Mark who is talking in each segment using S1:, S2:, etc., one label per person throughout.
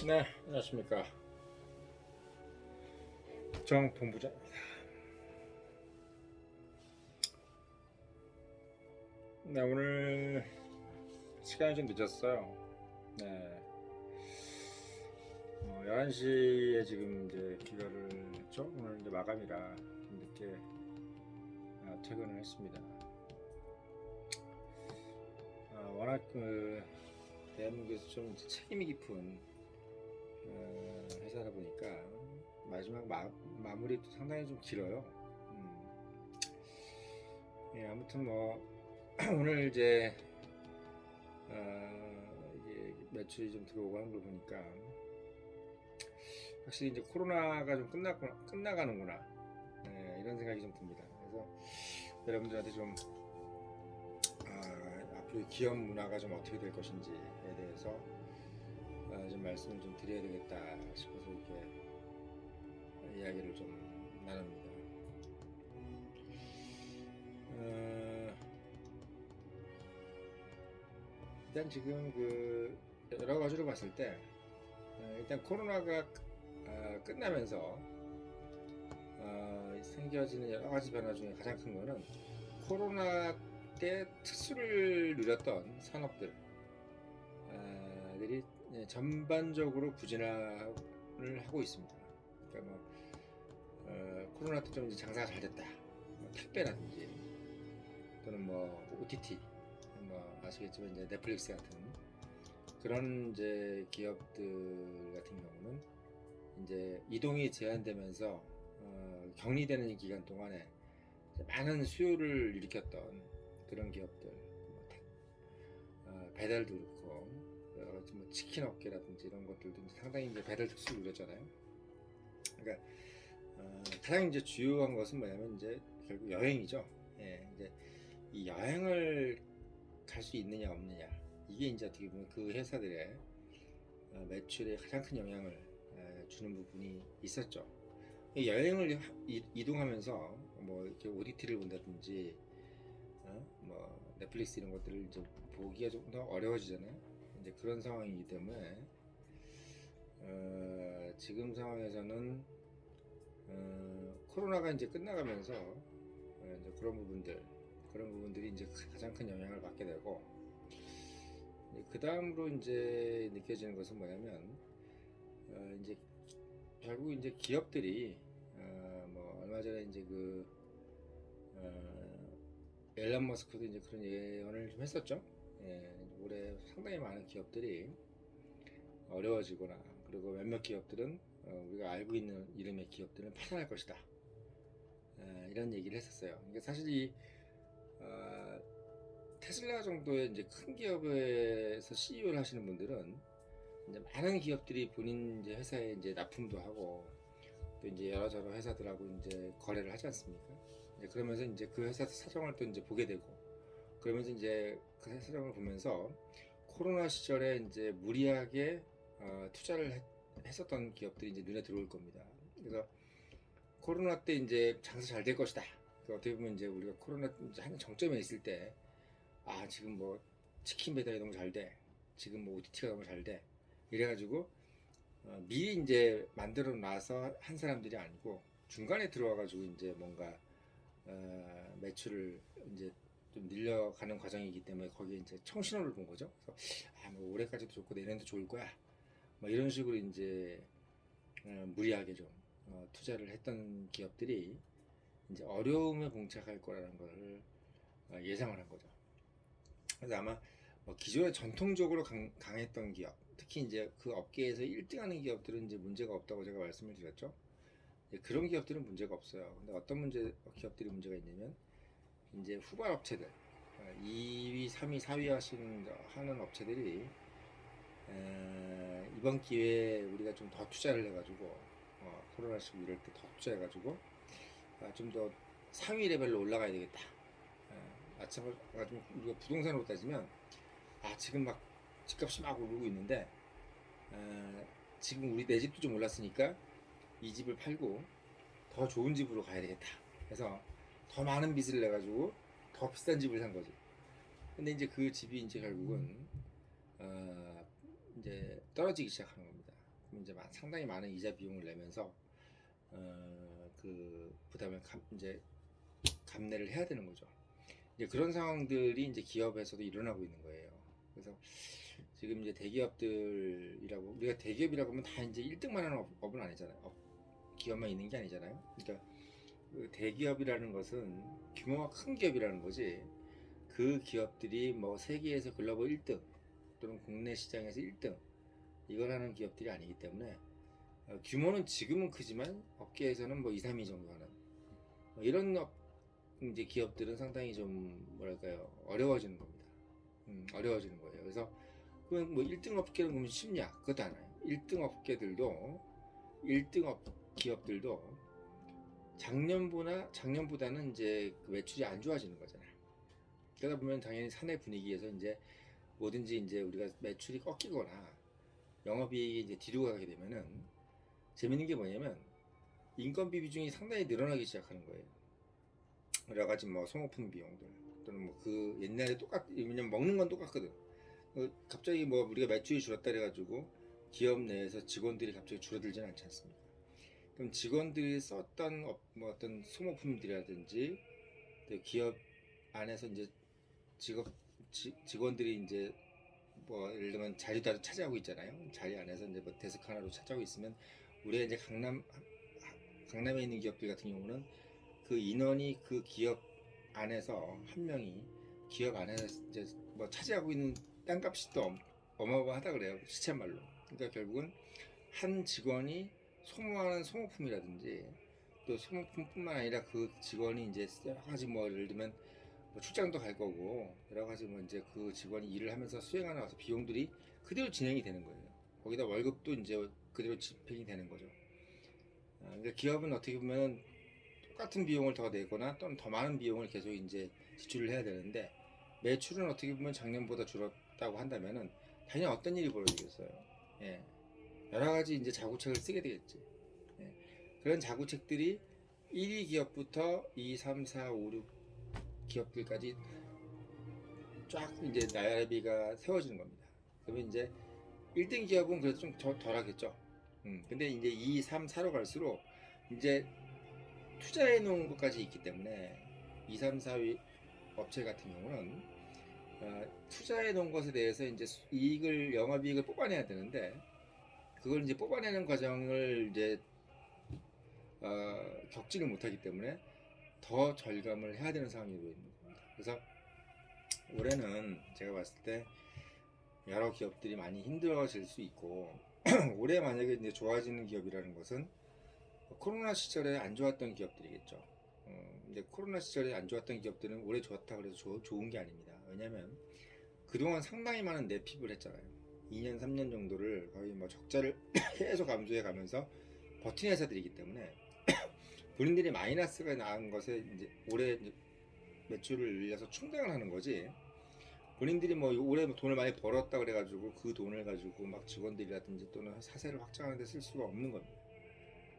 S1: 네, 안녕하십니까. 정 본부장입니다. 네, 오늘 시간이 좀 늦었어요. 네, 11시에 지금 이제 귀가를 했죠. 오늘 이제 마감이라 좀 늦게 퇴근을 했습니다. 워낙 대한민국에서 좀 이제 책임이 깊은 회사다 보니까 마지막 마무리도 상당히 좀 길어요. 예, 아무튼 뭐 오늘 이제 이게 매출이 좀 들어오고 하는 걸 보니까 확실히 이제 코로나가 좀 끝나가는구나. 네, 이런 생각이 좀 듭니다. 그래서 여러분들한테 좀 앞으로 기업 문화가 좀 어떻게 될 것인지에 대해서 좀 말씀을 좀 드려야 되겠다 싶어서 이렇게 이야기를 좀 나눕니다. 일단 지금 그 여러 가지로 봤을 때 일단 코로나가 끝나면서 생겨지는 여러 가지 변화 중에 가장 큰 거는 코로나 때 특수를 누렸던 산업들이 전반적으로 부진을 하고 있습니다. 그러니까 코로나 때 좀 장사가 잘 됐다. 택배라든지 또는 OTT 아시겠지만 이제 넷플릭스 같은 그런 이제 기업들 같은 경우는 이제 이동이 제한되면서 격리되는 기간 동안에 많은 수요를 일으켰던 그런 기업들, 배달도 그렇고 여러 가지 치킨 업계라든지 이런 것들도 상당히 이제 배달 특수를 누렸잖아요. 그러니까 가장 이제 주요한 것은 뭐냐면 이제 결국 여행이죠. 예, 이제 이 여행을 갈 수 있느냐 없느냐 이게 이제 어떻게 보면 그 회사들의 매출에 가장 큰 영향을 주는 부분이 있었죠. 여행을 이동하면서 이렇게 OTT를 본다든지 넷플릭스 이런 것들을 이제 보기가 조금 더 어려워지잖아요. 이제 그런 상황이기 때문에 지금 상황에서는 코로나가 이제 끝나가면서 이제 그런 부분들이 이제 가장 큰 영향을 받게 되고, 그 다음으로 이제 느껴지는 것은 뭐냐면 이제 결국 이제 기업들이 얼마 전에 이제 앨런 머스크도 이제 그런 예언을 좀 했었죠. 예, 올해 상당히 많은 기업들이 어려워지거나 그리고 몇몇 기업들은 우리가 알고 있는 이름의 기업들은 파산할 것이다. 이런 얘기를 했었어요. 그러니까 사실 이 테슬라 정도의 이제 큰 기업에서 CEO를 하시는 분들은 이제 많은 기업들이 본인 이제 회사에 이제 납품도 하고 또 이제 여러저러 회사들하고 이제 거래를 하지 않습니까? 이제 그러면서 이제 그 회사 사정을 또 이제 보게 되고, 그러면서 이제 그 사정을 보면서 코로나 시절에 이제 무리하게 투자를 했었던 기업들이 이제 눈에 들어올 겁니다. 그래서 코로나 때 이제 장사 잘 될 것이다. 어떻게 보면 이제 우리가 코로나 이제 한 정점에 있을 때, 지금 치킨 배달이 너무 잘 돼. 지금 OTT가 너무 잘 돼. 이래가지고 미리 이제 만들어 놔서 한 사람들이 아니고 중간에 들어와가지고 이제 뭔가 매출을 이제 좀 늘려가는 과정이기 때문에 거기에 이제 청신호를 본 거죠. 그래서 올해까지도 좋고 내년도 좋을 거야. 이런 식으로 이제 무리하게 좀 투자를 했던 기업들이 이제 어려움에 봉착할 거라는 걸 예상을 한 거죠. 그래서 아마 기존에 전통적으로 강했던 기업, 특히 이제 그 업계에서 1등하는 기업들은 이제 문제가 없다고 제가 말씀을 드렸죠. 그런 기업들은 문제가 없어요. 근데 어떤 기업들이 문제가 있냐면 이제 후발 업체들, 2위, 3위, 4위 하는 업체들이 이번 기회에 우리가 좀 더 투자를 해가지고 코로나 시고 이럴 때 더 투자해가지고 좀 더 상위 레벨로 올라가야 되겠다. 마찬가지로 우리가 부동산으로 따지면 지금 막 집값이 막 오르고 있는데 지금 우리 내 집도 좀 올랐으니까 이 집을 팔고 더 좋은 집으로 가야 되겠다. 그래서 더 많은 빚을 내가지고 더 비싼 집을 산 거지. 근데 이제 그 집이 이제 결국은 이제 떨어지기 시작하는 겁니다. 이제 상당히 많은 이자 비용을 내면서 그 부담을 이제 감내를 해야 되는 거죠. 이제 그런 상황들이 이제 기업에서도 일어나고 있는 거예요. 그래서 지금 이제 대기업들이라고, 우리가 대기업이라고 하면 다 이제 1등만 하는 업은 아니잖아요. 기업만 있는 게 아니잖아요. 그러니까 그 대기업이라는 것은 규모가 큰 기업이라는 거지, 그 기업들이 뭐 세계에서 글로벌 1등 또는 국내 시장에서 1등 이걸 하는 기업들이 아니기 때문에 규모는 지금은 크지만 업계에서는 뭐 2, 3위 정도 하는 이런 이제 기업들은 상당히 좀 뭐랄까요, 어려워지는 겁니다. 어려워지는 거예요. 그래서 그럼 뭐 1등 업계는 그러면 쉽냐? 그것도 아니에요. 1등 업계들도 1등 기업들도 작년보다는 이제 그 매출이 안 좋아지는 거잖아요. 그러다 보면 당연히 사내 분위기에서 이제 뭐든지 이제 우리가 매출이 꺾이거나 영업이익이 이제 뒤로 가게 되면은 재밌는 게 뭐냐면 인건비 비중이 상당히 늘어나기 시작하는 거예요. 여러 가지 뭐 소모품 비용들 또는 뭐 그 옛날에 왜냐면 먹는 건 똑같거든. 갑자기 뭐 우리가 매출이 줄었다 그래가지고 기업 내에서 직원들이 갑자기 줄어들지는 않지 않습니까? 그럼 직원들이 썼던 뭐 어떤 소모품들이라든지 또 기업 안에서 이제 직원들이 이제 뭐 예를 들면 자리도 차지하고 있잖아요. 자리 안에서 이제 뭐 데스크 하나로 차지하고 있으면 우리가 이제 강남에 있는 기업들 같은 경우는 그 인원이 그 기업 안에서 한 명이 기업 안에서 이제 뭐 차지하고 있는 땅값이 또 어마어마하다 그래요. 시쳇말로. 그러니까 결국은 한 직원이 소모하는 소모품이라든지 또 소모품뿐만 아니라 그 직원이 이제 여러 가지 뭐 예를 들면 뭐 출장도 갈 거고 여러 가지 뭐 이제 그 직원이 일을 하면서 수행하는 와서 비용들이 그대로 진행이 되는 거예요. 거기다 월급도 이제 그대로 집행이 되는 거죠. 그러니까 기업은 어떻게 보면 똑같은 비용을 더 내거나 또는 더 많은 비용을 계속 이제 지출을 해야 되는데 매출은 어떻게 보면 작년보다 줄었다고 한다면은 당연히 어떤 일이 벌어지겠어요. 예. 여러 가지 이제 자구책을 쓰게 되겠지. 예. 그런 자구책들이 1위 기업부터 2, 3, 4, 5, 6 기업들까지 쫙 이제 나열비가 세워지는 겁니다. 그러면 이제 1등 기업은 그래도 좀 덜 하겠죠. 근데 이제 2, 3, 4로 갈수록 이제 투자해 놓은 것까지 있기 때문에 2, 3, 4위 업체 같은 경우는 투자해 놓은 것에 대해서 이제 영업이익을 뽑아내야 되는데 그걸 이제 뽑아내는 과정을 이제 겪지를 못하기 때문에 더 절감을 해야 되는 상황이 되고 있는 겁니다. 그래서 올해는 제가 봤을 때 여러 기업들이 많이 힘들어질 수 있고 올해 만약에 이제 좋아지는 기업이라는 것은 코로나 시절에 안 좋았던 기업들이겠죠. 근데 코로나 시절에 안 좋았던 기업들은 올해 좋았다 그래서 좋은 게 아닙니다. 왜냐면 그동안 상당히 많은 내핍을 했잖아요. 2년, 3년 정도를 거의 뭐 적자를 계속 감소해 가면서 버틴 회사들이기 때문에 본인들이 마이너스가 나은 것에 이제 올해 매출을 늘려서 충당을 하는 거지. 본인들이 뭐 올해 돈을 많이 벌었다 그래가지고 그 돈을 가지고 막 직원들이라든지 또는 사세를 확장하는 데 쓸 수가 없는 겁니다.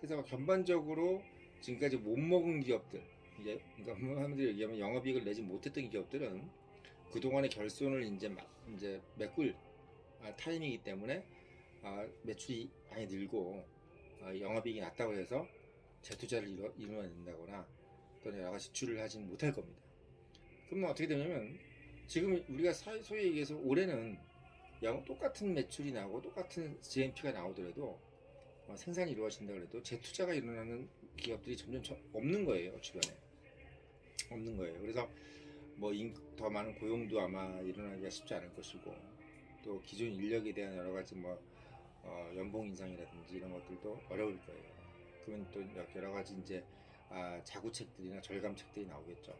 S1: 그래서 전반적으로 지금까지 못 먹은 기업들, 이제 그러니까 한마디로 얘기하면 영업이익을 내지 못했던 기업들은 그동안의 결손을 이제 메꿀 타임이기 때문에 매출이 많이 늘고 영업이익이 낮다고 해서 재투자를 이루어낸다거나 또는 여러 가지 지출을 하지는 못할 겁니다. 그러면 어떻게 되냐면 지금 우리가 소위 얘기해서 올해는 똑같은 매출이 나오고 똑같은 GMP가 나오더라도 생산이 이루어진다 그래도 재투자가 일어나는 기업들이 점점 없는 거예요. 주변에 없는 거예요. 그래서 뭐 더 많은 고용도 아마 일어나기가 쉽지 않을 것이고 또 기존 인력에 대한 여러 가지 뭐 연봉 인상이라든지 이런 것들도 어려울 거예요. 그러면 또 여러 가지 이제 자구책들이나 절감책들이 나오겠죠.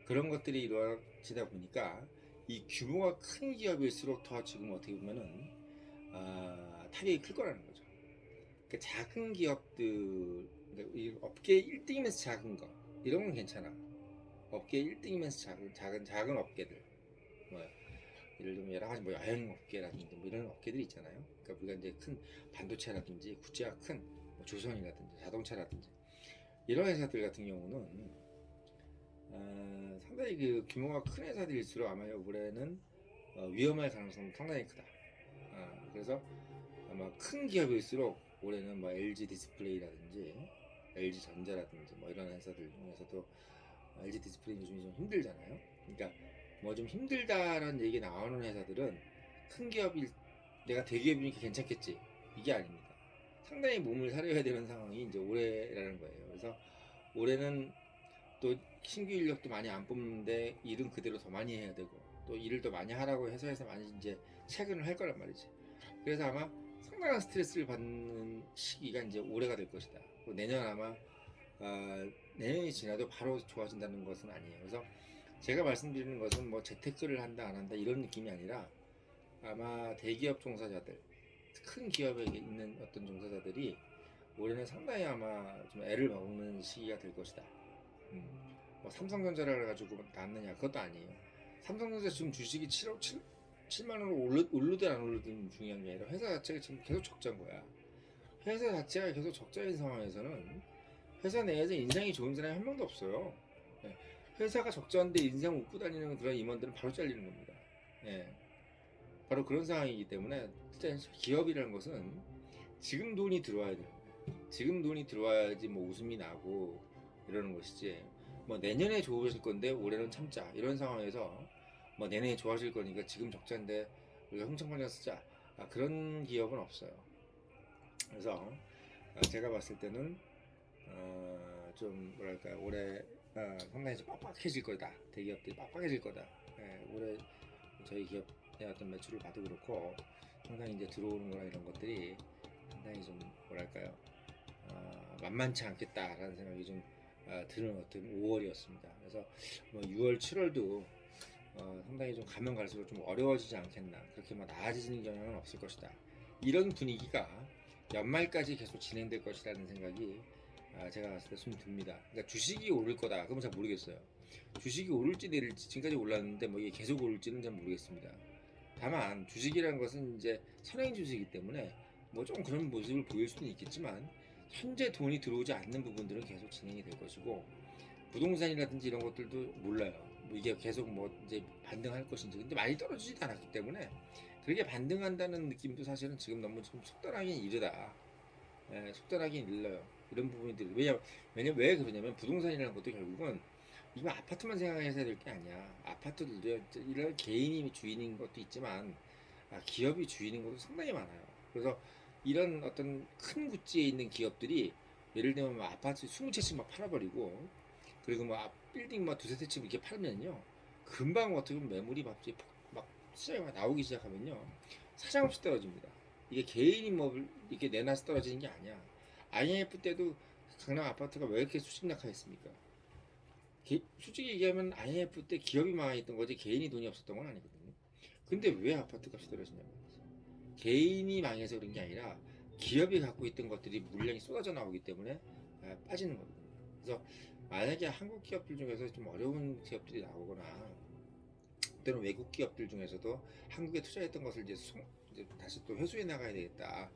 S1: 그런 것들이 이루어지다 보니까 이 규모가 큰 기업일수록 더 지금 어떻게 보면은 타격이 클 거라는 거죠. 그러니까 작은 기업들, 그러니까 이 업계 1등이면서 작은 거 이런 건 괜찮아. 업계 1등이면서 작은 업계들, 뭐 예를 들면 여러 가지 뭐 여행 업계라든지 뭐 이런 업계들이 있잖아요. 그러니까 우리가 이제 큰 반도체라든지 구체가 큰 뭐 조선이라든지 자동차라든지 이런 회사들 같은 경우는 상당히 그 규모가 큰 회사들일수록 아마 올해는 위험할 가능성이 상당히 크다. 그래서 아마 큰 기업일수록 올해는 뭐 LG 디스플레이라든지 LG 전자라든지 뭐 이런 회사들 중에서도 LG 디스플레이 요즘이 좀 힘들잖아요. 그러니까 뭐 좀 힘들다라는 얘기 나오는 회사들은 큰 기업일 내가 대기업이니까 괜찮겠지 이게 아닙니다. 상당히 몸을 사려야 되는 상황이 이제 올해라는 거예요. 그래서 올해는 또 신규 인력도 많이 안 뽑는데 일은 그대로 더 많이 해야 되고 또 일을 더 많이 하라고 회사에서 많이 이제 체근을 할 거란 말이지. 그래서 아마 상당한 스트레스를 받는 시기가 이제 올해가 될 것이다. 내년 아마 내년이 지나도 바로 좋아진다는 것은 아니에요. 그래서 제가 말씀드리는 것은 뭐 재테크를 한다 안 한다 이런 느낌이 아니라 아마 대기업 종사자들 큰 기업에 있는 어떤 종사자들이 올해는 상당히 아마 좀 애를 먹는 시기가 될 것이다. 뭐 삼성전자를 가지고 낳느냐 그것도 아니에요. 삼성전자 지금 주식이 7만 원으로 오르든 안 오르든 중요한 게 아니라 회사 자체가 지금 계속 적자인 거야. 회사 자체가 계속 적자인 상황에서는 회사 내에서 인상이 좋은 사람이 한 명도 없어요. 예. 회사가 적자인데 인상 웃고 다니는 그런 임원들은 바로 잘리는 겁니다. 예. 바로 그런 상황이기 때문에 일단 기업이라는 것은 지금 돈이 들어와야 돼요. 지금 돈이 들어와야지 뭐 웃음이 나고 이러는 것이지 뭐 내년에 좋으실 건데 올해는 참자 이런 상황에서 뭐 내년에 좋아질 거니까 지금 적자인데 우리가 흥청망청 쓰자 그런 기업은 없어요. 그래서 제가 봤을 때는 좀 뭐랄까 올해 상당히 좀 빡빡해질 거다. 대기업들이 빡빡해질 거다. 올해 저희 기업의 어떤 매출을 봐도 그렇고 상당히 이제 들어오는 거나 이런 것들이 상당히 좀 뭐랄까요 만만치 않겠다라는 생각이 좀 드는 어떤 5월이었습니다. 그래서 뭐 6월, 7월도 상당히 좀 가면 갈수록 좀 어려워지지 않겠나 그렇게 막 나아지는 경향은 없을 것이다. 이런 분위기가 연말까지 계속 진행될 것이라는 생각이 제가 봤을 때 좀 듭니다. 그러니까 주식이 오를 거다. 그건 잘 모르겠어요. 주식이 오를지 내릴지 지금까지 올랐는데 뭐 이게 계속 오를지는 잘 모르겠습니다. 다만 주식이라는 것은 이제 선행 주식이기 때문에 뭐 좀 그런 모습을 보일 수는 있겠지만 현재 돈이 들어오지 않는 부분들은 계속 진행이 될 것이고 부동산이라든지 이런 것들도 몰라요. 뭐 이게 계속 뭐 이제 반등할 것인지 근데 많이 떨어지지도 않았기 때문에 그렇게 반등한다는 느낌도 사실은 지금 너무 좀 속단하긴 이르다. 속단하긴 일러요. 이런 부분들이 왜냐면 왜 그러냐면 부동산이라는 것도 결국은 이거 아파트만 생각해서 해야 될 게 아니야. 아파트들도 이런 개인이 주인인 것도 있지만 기업이 주인인 것도 상당히 많아요. 그래서 이런 어떤 큰 구찌에 있는 기업들이 예를 들면 뭐 아파트 20채씩 막 팔아버리고 그리고 뭐 빌딩 막 두세 채씩 이렇게 팔면요 금방 어떻게 보면 매물이 갑자기 막 시장에 막 나오기 시작하면요 사정없이 떨어집니다. 이게 개인이 뭐 이렇게 내놔서 떨어지는 게 아니야. IMF 때도 강남 아파트가 왜 이렇게 수직낙하했습니까? 솔직히 얘기하면 IMF 때 기업이 망했던 거지 개인이 돈이 없었던 건 아니거든요. 근데 왜 아파트 값이 떨어지냐면 개인이 망해서 그런 게 아니라 기업이 갖고 있던 것들이 물량이 쏟아져 나오기 때문에 빠지는 거거든요. 그래서 만약에 한국 기업들 중에서 좀 어려운 기업들이 나오거나 또는 외국 기업들 중에서도 한국에 투자했던 것을 이제 다시 또 회수해 나가야 되겠다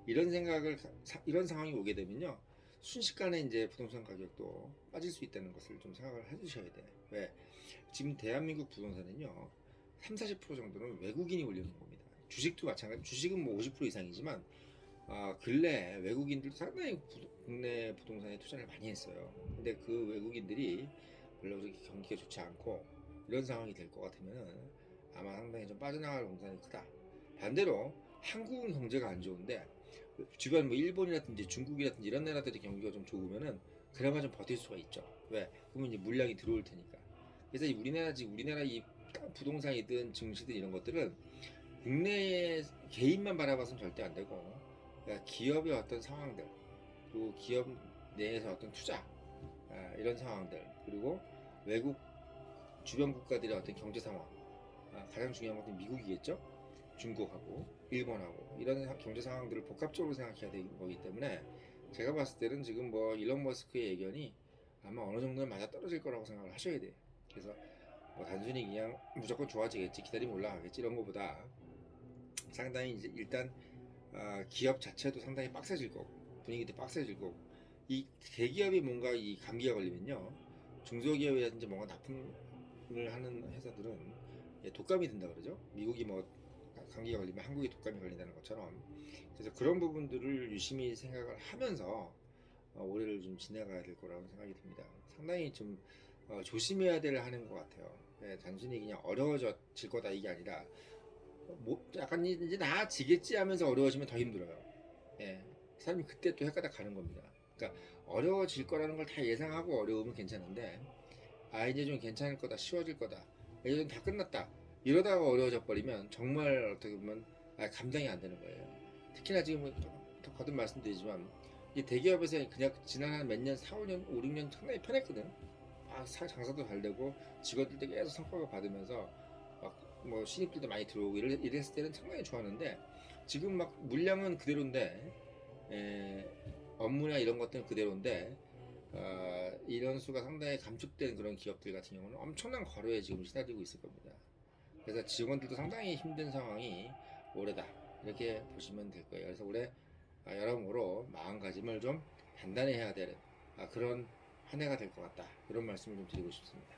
S1: 이런 생각을 이런 상황이 오게 되면요 순식간에 이제 부동산 가격도 빠질 수 있다는 것을 좀 생각을 해주셔야 돼. 왜 지금 대한민국 부동산은요 30-40% 정도는 외국인이 올리는 겁니다. 주식도 마찬가지. 주식은 뭐 50% 이상이지만 근래 외국인들도 상당히 국내 부동산에 투자를 많이 했어요. 근데 그 외국인들이 별로 그렇게 경기가 좋지 않고 이런 상황이 될 것 같으면 아마 상당히 좀 빠져나갈 공산이 크다. 반대로 한국은 경제가 안 좋은데 주변 뭐 일본이라든지 중국이라든지 이런 나라들이 경기가 좀 좋으면은 그나마 좀 버틸 수가 있죠. 왜? 그러면 이제 물량이 들어올 테니까. 그래서 우리나라 이 부동산이든 증시든 이런 것들은 국내 개인만 바라봐서는 절대 안 되고 그러니까 기업의 어떤 상황들 그리고 기업 내에서 어떤 투자 이런 상황들 그리고 외국 주변 국가들의 어떤 경제 상황 가장 중요한 것은 미국이겠죠. 중국하고 일본하고 이런 경제 상황들을 복합적으로 생각해야 되는 거기 때문에 제가 봤을 때는 지금 뭐 일론 머스크의 예견이 아마 어느 정도는 맞아 떨어질 거라고 생각을 하셔야 돼요. 그래서 뭐 단순히 그냥 무조건 좋아지겠지 기다리면 올라가겠지 이런 거보다 상당히 이제 일단 기업 자체도 상당히 빡세질 거고 분위기도 빡세질 거고 이 대기업이 뭔가 이 감기가 걸리면요 중소기업이라든지 뭔가 납품을 하는 회사들은 독감이 된다 그러죠. 미국이 뭐 감기가 걸리면 한국에 독감이 걸린다는 것처럼, 그래서 그런 부분들을 유심히 생각을 하면서 올해를 좀 지나가야 될 거라고 생각이 듭니다. 상당히 좀 조심해야 될 하는 것 같아요. 예, 단순히 그냥 어려워질 거다 이게 아니라 뭐 약간 이제 나아지겠지 하면서 어려워지면 더 힘들어요. 예, 사람이 그때 또 헷가닥 가는 겁니다. 그러니까 어려워질 거라는 걸 다 예상하고 어려우면 괜찮은데, 아 이제 좀 괜찮을 거다, 쉬워질 거다, 이제 좀 다 끝났다, 이러다가 어려워져 버리면 정말 어떻게 보면 감당이 안 되는 거예요. 특히나 지금 더 거듭 말씀드리지만 이 대기업에서 그냥 지난 한 몇 년, 4, 5년, 5, 6년 상당히 편했거든. 장사도 잘 되고 직원들도 계속 성과가 받으면서 막 뭐 신입들도 많이 들어오고 이랬을 때는 상당히 좋았는데, 지금 막 물량은 그대로인데, 업무나 이런 것들은 그대로인데, 인원수가 상당히 감축된 그런 기업들 같은 경우는 엄청난 과로에 지금 시달리고 있을 겁니다. 그래서 직원들도 상당히 힘든 상황이 올해다, 이렇게 보시면 될 거예요. 그래서 올해 여러모로 마음가짐을 좀 단단히 해야 되는 그런 한 해가 될 것 같다, 이런 말씀을 좀 드리고 싶습니다.